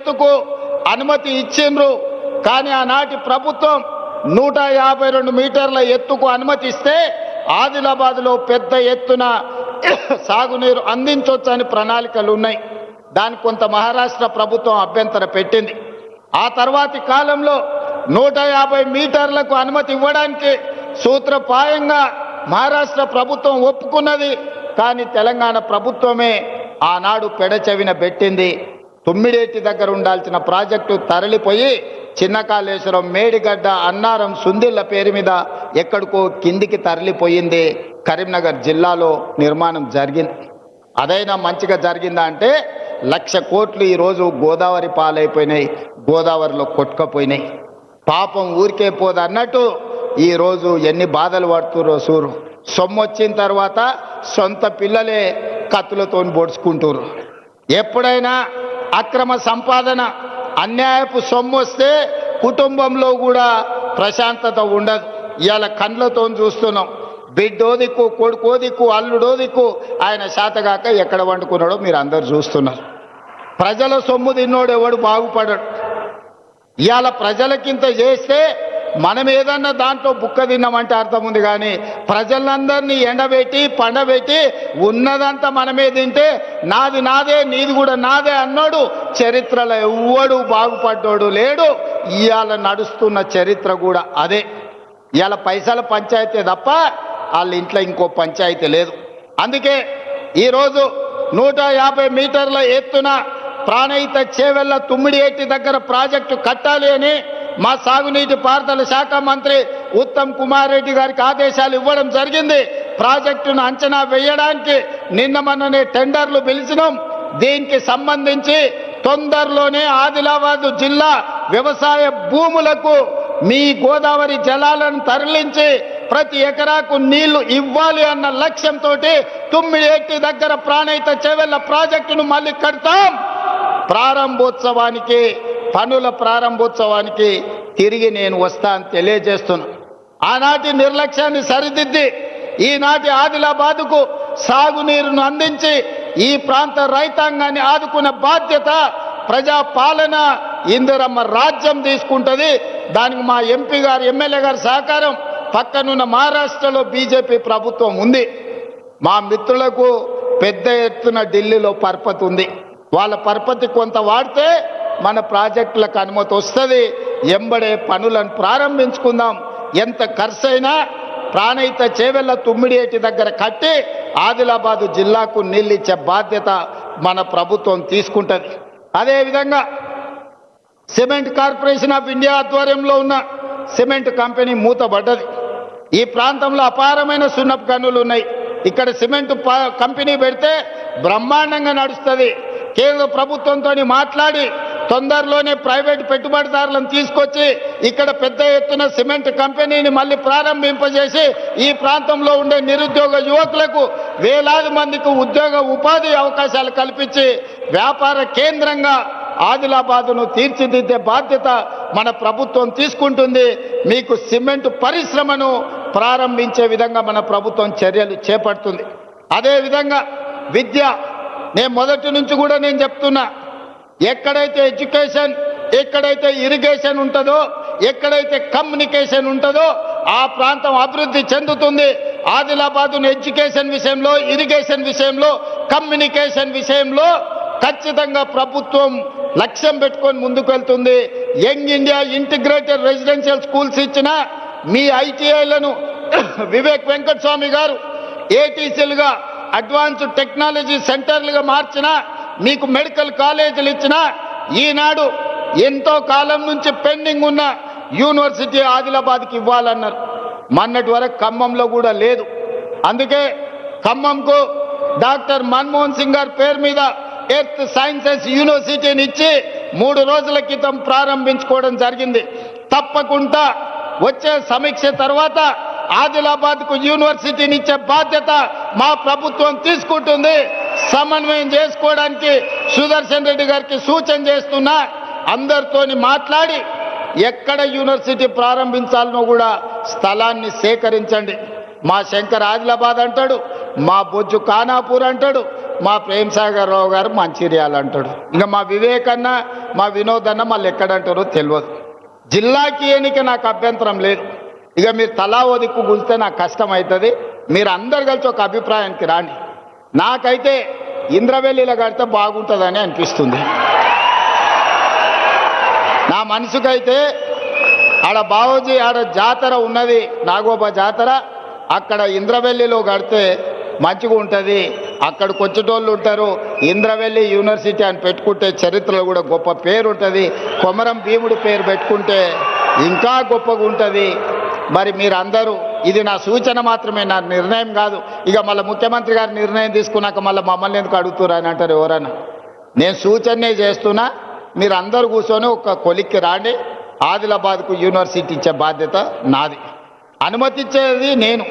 ఎత్తుకు అనుమతి ఇచ్చిండ్రు. కానీ ఆనాటి ప్రభుత్వం 152 మీటర్ల ఎత్తుకు అనుమతి ఇస్తే ఆదిలాబాద్లో పెద్ద ఎత్తున సాగునీరు అందించవచ్చని ప్రణాళికలు ఉన్నాయి. దానికి కొంత మహారాష్ట్ర ప్రభుత్వం అభ్యంతరం పెట్టింది. ఆ తర్వాతి కాలంలో 150 మీటర్లకు అనుమతి ఇవ్వడానికి సూత్రప్రాయంగా మహారాష్ట్ర ప్రభుత్వం ఒప్పుకున్నది. కానీ తెలంగాణ ప్రభుత్వమే ఆనాడు పెడచెవిన పెట్టింది. తుమ్మిడేటి దగ్గర ఉండాల్సిన ప్రాజెక్టు తరలిపోయి చిన్నకాళేశ్వరం, మేడిగడ్డ, అన్నారం, సుందిళ్ల పేరు మీద ఎక్కడికో కిందికి తరలిపోయింది. కరీంనగర్ జిల్లాలో నిర్మాణం జరిగింది. అదైనా మంచిగా జరిగిందా అంటే 1,00,000 కోట్లు ఈరోజు గోదావరి పాలైపోయినాయి, గోదావరిలో కొట్టుకపోయినాయి. పాపం ఊరికే పోదు అన్నట్టు ఈరోజు ఎన్ని బాధలు పడుతుర్రో సూరు. సొమ్ము వచ్చిన తర్వాత సొంత పిల్లలే కత్తులతో పొడుచుకుంటారు. ఎప్పుడైనా అక్రమ సంపాదన, అన్యాయపు సొమ్ము వస్తే కుటుంబంలో కూడా ప్రశాంతత ఉండదు. ఇవాళ కండ్లతో చూస్తున్నాం. బిడ్డో దిక్కు, కొడుకో దిక్కు, అల్లుడో దిక్కు, ఆయన శాతగాక ఎక్కడ వండుకున్నాడో మీరు అందరు చూస్తున్నారు. ప్రజల సొమ్ము తిన్నోడు ఎవడు బాగుపడడు. ఇవాళ ప్రజలకింత చేస్తే మనం ఏదన్నా దాంట్లో బుక్క తిన్నామంటే అర్థం ఉంది. కానీ ప్రజలందరినీ ఎండబెట్టి పండబెట్టి ఉన్నదంతా మనమే తింటే నాది నాదే, నీది కూడా నాదే అన్నాడు చరిత్రలో ఎవ్వడు బాగుపడ్డాడు లేడు. ఇవాళ నడుస్తున్న చరిత్ర కూడా అదే. ఇవాళ పైసల పంచాయతీ తప్ప వాళ్ళ ఇంట్లో ఇంకో పంచాయతీ లేదు. అందుకే ఈరోజు 150 మీటర్ల ఎత్తున ప్రాణహిత చేవెళ్ల తుమ్మిడియేటి దగ్గర ప్రాజెక్టు కట్టాలి అని మా సాగునీటి పారుదల శాఖ మంత్రి ఉత్తమ్ కుమార్ రెడ్డి గారికి ఆదేశాలు ఇవ్వడం జరిగింది. ప్రాజెక్టును అంచనా వేయడానికి నిన్న మొన్ననే టెండర్లు పిలిచినాం. దీనికి సంబంధించి తొందరలోనే ఆదిలాబాద్ జిల్లా వ్యవసాయ భూములకు మీ గోదావరి జలాలను తరలించి ప్రతి ఎకరాకు నీళ్లు ఇవ్వాలి అన్న లక్ష్యంతో తుమ్మిడియేటి దగ్గర ప్రాణహిత చేవెళ్ల ప్రాజెక్టును మళ్ళీ కడతాం. ప్రారంభోత్సవానికి, పనుల ప్రారంభోత్సవానికి తిరిగి నేను వస్తా అని తెలియజేస్తున్నా. ఆనాటి నిర్లక్ష్యాన్ని సరిదిద్ది ఈనాటి ఆదిలాబాదుకు సాగునీరును అందించి ఈ ప్రాంత రైతాంగాన్ని ఆదుకునే బాధ్యత ప్రజాపాలన ఇందిరమ్మ రాజ్యం తీసుకుంటుంది. దానికి మా ఎంపీ గారు, ఎమ్మెల్యే గారి సహకారం, పక్కనున్న మహారాష్ట్రలో బీజేపీ ప్రభుత్వం ఉంది. మా మిత్రులకు పెద్ద ఎత్తున ఢిల్లీలో పరపతి ఉంది. వాళ్ళ పరపతి కొంత వాడితే మన ప్రాజెక్టులకు అనుమతి వస్తుంది. ఎంబడే పనులను ప్రారంభించుకుందాం. ఎంత ఖర్చు అయినా ప్రాణహిత చేవెళ్ల తుమ్మిడియేటి దగ్గర కట్టి ఆదిలాబాదు జిల్లాకు నీళ్ళు ఇచ్చే బాధ్యత మన ప్రభుత్వం తీసుకుంటుంది. అదేవిధంగా సిమెంట్ కార్పొరేషన్ ఆఫ్ ఇండియా ఆధ్వర్యంలో ఉన్న సిమెంట్ కంపెనీ మూతబడ్డది. ఈ ప్రాంతంలో అపారమైన సున్నపు గనులు ఉన్నాయి. ఇక్కడ సిమెంట్ కంపెనీ పెడితే బ్రహ్మాండంగా నడుస్తుంది. కేంద్ర ప్రభుత్వంతో మాట్లాడి తొందరలోనే ప్రైవేట్ పెట్టుబడిదారులను తీసుకొచ్చి ఇక్కడ పెద్ద ఎత్తున సిమెంట్ కంపెనీని మళ్ళీ ప్రారంభింపజేసి ఈ ప్రాంతంలో ఉండే నిరుద్యోగ యువకులకు వేలాది మందికి ఉద్యోగ ఉపాధి అవకాశాలు కల్పించి వ్యాపార కేంద్రంగా ఆదిలాబాదును తీర్చిదిద్దే బాధ్యత మన ప్రభుత్వం తీసుకుంటుంది. మీకు సిమెంట్ పరిశ్రమను ప్రారంభించే విధంగా మన ప్రభుత్వం చర్యలు చేపడుతుంది. అదేవిధంగా విద్య, నేను మొదటి నుంచి కూడా నేను చెప్తున్నా, ఎక్కడైతే ఎడ్యుకేషన్, ఎక్కడైతే ఇరిగేషన్ ఉంటుందో, ఎక్కడైతే కమ్యూనికేషన్ ఉంటుందో ఆ ప్రాంతం అభివృద్ధి చెందుతుంది. ఆదిలాబాదును ఎడ్యుకేషన్ విషయంలో, ఇరిగేషన్ విషయంలో, కమ్యూనికేషన్ విషయంలో ఖచ్చితంగా ప్రభుత్వం లక్ష్యం పెట్టుకొని ముందుకు వెళ్తుంది. Young India integrated residential schools ఇచ్చిన మీ ఐటీఐలను వివేక్ వెంకటస్వామి గారు ఏటీసీలుగా, అడ్వాన్స్డ్ టెక్నాలజీ సెంటర్లుగా మార్చిన, మీకు మెడికల్ కాలేజీలు ఇచ్చిన, ఈనాడు ఎంతో కాలం నుంచి పెండింగ్ ఉన్న యూనివర్సిటీ ఆదిలాబాద్కి ఇవ్వాలన్నారు. మొన్నటి వరకు ఖమ్మంలో కూడా లేదు. అందుకే ఖమ్మంకు డాక్టర్ మన్మోహన్ సింగ్ గారి పేరు మీద ఎర్త్ సైన్సెస్ యూనివర్సిటీని ఇచ్చి 3 రోజుల క్రితం ప్రారంభించుకోవడం జరిగింది. తప్పకుండా వచ్చే సమీక్ష తర్వాత ఆదిలాబాద్కు యూనివర్సిటీని ఇచ్చే బాధ్యత మా ప్రభుత్వం తీసుకుంటుంది. సమన్వయం చేసుకోవడానికి సుదర్శన్ రెడ్డి గారికి సూచన చేస్తున్నా. అందరితోని మాట్లాడి ఎక్కడ యూనివర్సిటీ ప్రారంభించాలనో కూడా స్థలాన్ని సేకరించండి. మా శంకర్ ఆదిలాబాద్ అంటాడు, మా బొజ్జు ఖానాపూర్ అంటాడు, మా ప్రేమ్ సాగర్ రావు గారు మంచిర్యాల అంటాడు. ఇంకా మా వివేకన్న మా వినోద్ అన్న మళ్ళీ ఎక్కడంటారో తెలియదు. జిల్లాకి ఎన్నిక నాకు అభ్యంతరం లేదు. ఇక మీరు తలా ఓ దిక్కు గులితే నాకు కష్టం అవుతుంది. మీరు అందరు కలిసి ఒక అభిప్రాయానికి రాండి. నాకైతే ఇంద్రవెల్లిలో కడితే బాగుంటుందని అనిపిస్తుంది. నా మనసుకైతే ఆడ బావోజీ ఆడ జాతర ఉన్నది, నాగోబా జాతర, అక్కడ ఇంద్రవెల్లిలో కడితే మంచిగా ఉంటుంది. అక్కడికి వచ్చేటోళ్ళు ఉంటారు. ఇంద్రవెల్లి యూనివర్సిటీ అని పెట్టుకుంటే చరిత్రలో కూడా గొప్ప పేరు ఉంటుంది. కొమరం భీముడు పేరు పెట్టుకుంటే ఇంకా గొప్పగా ఉంటుంది. మరి మీరందరూ, ఇది నా సూచన మాత్రమే, నా నిర్ణయం కాదు. ఇక మళ్ళీ ముఖ్యమంత్రి గారు నిర్ణయం తీసుకున్నాక మళ్ళీ మమ్మల్ని ఎందుకు అడుగుతున్నారు అని అంటారు ఎవరన్నా. నేను సూచనే చేస్తున్నా, మీరు అందరూ కూర్చొని ఒక కొలిక్కి రాండి. ఆదిలాబాద్కు యూనివర్సిటీ ఇచ్చే బాధ్యత నాది, అనుమతి ఇచ్చేది నేను,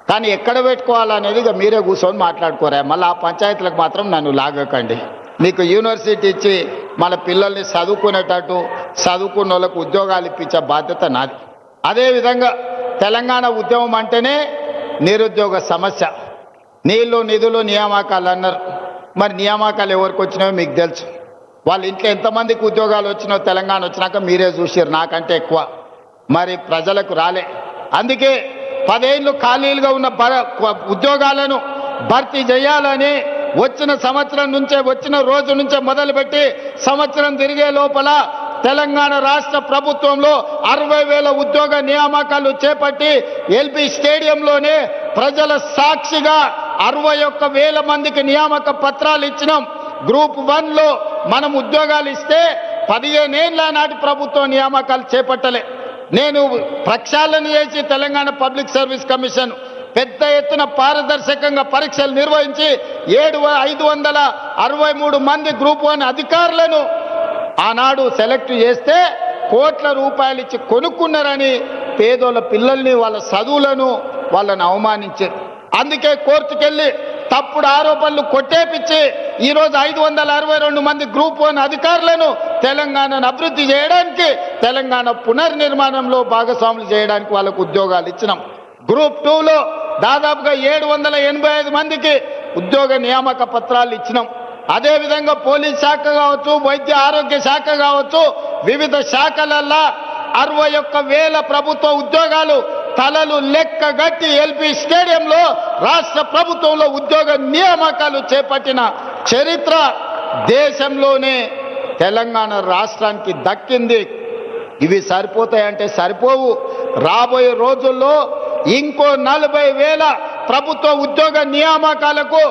కానీ ఎక్కడ పెట్టుకోవాలనేది ఇక మీరే కూర్చొని మాట్లాడుకోరా. మళ్ళీ ఆ పంచాయతీలకు మాత్రం నన్ను లాగకండి. మీకు యూనివర్సిటీ ఇచ్చి మన పిల్లల్ని చదువుకునేటట్టు, చదువుకున్న వాళ్ళకు ఉద్యోగాలు ఇప్పించే బాధ్యత నాది. అదేవిధంగా తెలంగాణ ఉద్యమం అంటేనే నిరుద్యోగ సమస్య. నీళ్లు నిధులు నియామకాలు అన్నారు. మరి నియామకాలు ఎవరికి వచ్చినాయో మీకు తెలుసు. వాళ్ళ ఇంట్లో ఎంతమందికి ఉద్యోగాలు వచ్చినాయో తెలంగాణ వచ్చినాక మీరే చూసారు, నాకంటే ఎక్కువ. మరి ప్రజలకు రాలే. అందుకే 10 ఏళ్ళు ఖాళీలుగా ఉన్న ఉద్యోగాలను భర్తీ చేయాలని వచ్చిన సంవత్సరం నుంచే, వచ్చిన రోజు నుంచే మొదలుపెట్టి సంవత్సరం తిరిగే లోపల తెలంగాణ రాష్ట్ర ప్రభుత్వంలో 60,000 ఉద్యోగ నియామకాలు చేపట్టి ఎల్బీ స్టేడియంలోనే ప్రజల సాక్షిగా 61,000 మందికి నియామక పత్రాలు ఇచ్చినాం. గ్రూప్ 1లో మనం ఉద్యోగాలు ఇస్తే 15 ఏళ్ళ నాటి ప్రభుత్వం నియామకాలు చేపట్టలే. నేను ప్రక్షాళన చేసి తెలంగాణ పబ్లిక్ సర్వీస్ కమిషన్ పెద్ద ఎత్తున పారదర్శకంగా పరీక్షలు నిర్వహించి 563 మంది గ్రూప్ 1 అధికారులను ఆనాడు సెలెక్ట్ చేస్తే కోట్ల రూపాయలు ఇచ్చి కొనుక్కున్నారని పేదోళ్ళ పిల్లల్ని, వాళ్ళ చదువులను వాళ్ళని అవమానించారు. అందుకే కోర్టుకెళ్ళి తప్పుడు ఆరోపణలు కొట్టేపిచ్చి ఈరోజు 562 మంది గ్రూప్ 1 అధికారులను తెలంగాణను అభివృద్ధి చేయడానికి, తెలంగాణ పునర్నిర్మాణంలో భాగస్వాములు చేయడానికి వాళ్ళకు ఉద్యోగాలు ఇచ్చినాం. గ్రూప్ 2లో దాదాపుగా 785 మందికి ఉద్యోగ నియామక పత్రాలు ఇచ్చినాం. అదేవిధంగా పోలీస్ శాఖ కావచ్చు, వైద్య ఆరోగ్య శాఖ కావచ్చు, వివిధ శాఖలల్లో 61,000 ప్రభుత్వ ఉద్యోగాలు తలలు లెక్కగట్టి ఎల్బీ స్టేడియంలో రాష్ట్ర ప్రభుత్వంలో ఉద్యోగ నియామకాలు చేపట్టిన చరిత్ర దేశంలోనే తెలంగాణ రాష్ట్రానికి దక్కింది. ఇవి సరిపోతాయంటే సరిపోవు. రాబోయే రోజుల్లో ఇంకో 40,000 ప్రభుత్వ ఉద్యోగ నియామకాలకు